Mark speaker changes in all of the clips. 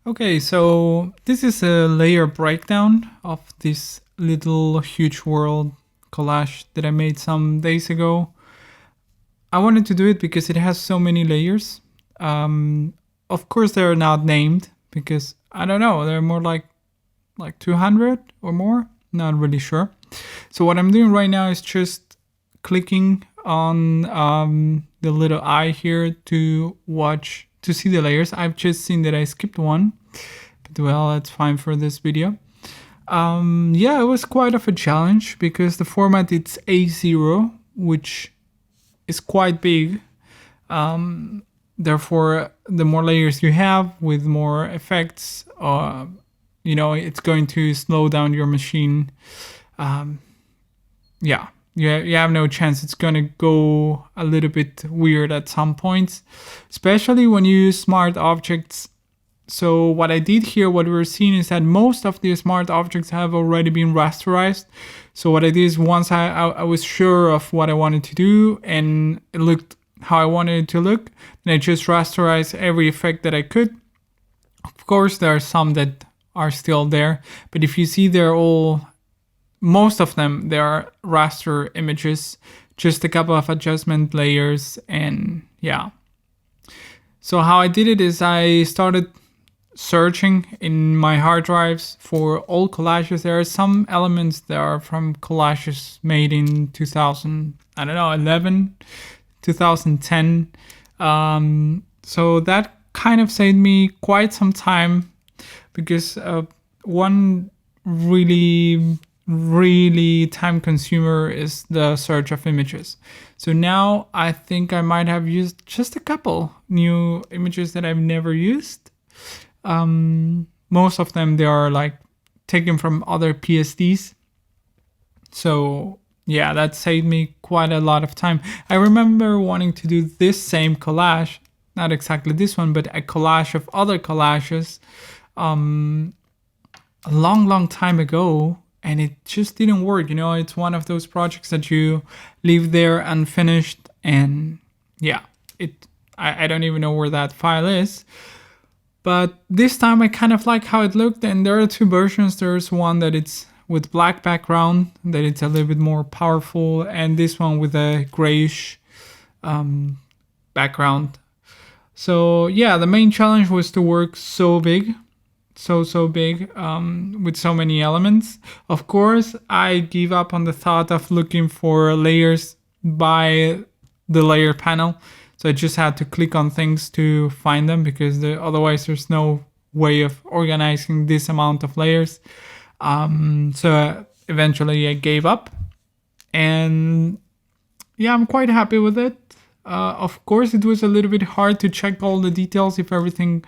Speaker 1: Okay, so this is a layer breakdown of this little huge world collage that I made some days ago. I wanted to do it because it has so many layers. Of course, they're not named because I don't know. They're more like 200 or more. Not really sure. So what I'm doing right now is just clicking on the little eye here to see the layers. I've just seen that I skipped one, but well, that's fine for this video. Yeah, it was quite of a challenge because the format it's A0, which is quite big. Therefore, the more layers you have with more effects, it's going to slow down your machine. Yeah, you have no chance. It's going to go a little bit weird at some points, especially when you use smart objects. So what I did here, what we're seeing is that most of the smart objects have already been rasterized. So what I did is once I was sure of what I wanted to do and it looked how I wanted it to look, then I just rasterized every effect that I could. Of course, there are some that are still there, but if you see most of them, they are raster images, just a couple of adjustment layers, and yeah. So how I did it is I started searching in my hard drives for old collages. There are some elements that are from collages made in 2011, 2010. So that kind of saved me quite some time because one really time consumer is the search of images. So now I think I might have used just a couple new images that I've never used. Most of them, they are like taken from other PSDs. So yeah, that saved me quite a lot of time. I remember wanting to do this same collage, not exactly this one, but a collage of other collages a long time ago, and it just didn't work. It's one of those projects that you leave there unfinished, and yeah, I don't even know where that file is. But this time I kind of like how it looked, and there are two versions. There's one that it's with black background, that it's a little bit more powerful, and this one with a grayish background. So yeah, the main challenge was to work so big, so big, with so many elements. Of course, I gave up on the thought of looking for layers by the layer panel. So I just had to click on things to find them because otherwise there's no way of organizing this amount of layers. So eventually I gave up, and yeah, I'm quite happy with it. Of course, it was a little bit hard to check all the details if everything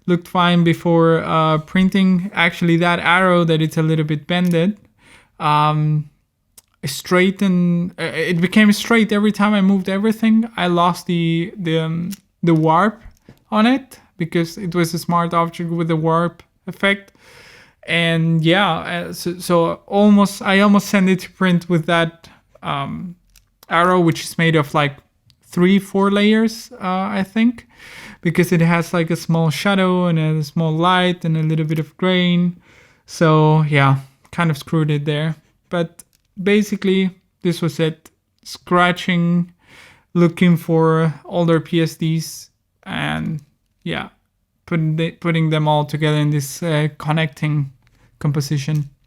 Speaker 1: looked fine before printing. Actually, that arrow that it's a little bit bended, straight, and it became straight every time I moved everything. I lost the warp on it because it was a smart object with the warp effect. And yeah, so I almost sent it to print with that arrow, which is made of like 3-4 layers, I think, because it has like a small shadow and a small light and a little bit of grain. So yeah, kind of screwed it there. But basically, this was it. Scratching, looking for older PSDs, and yeah, putting them all together in this connecting composition.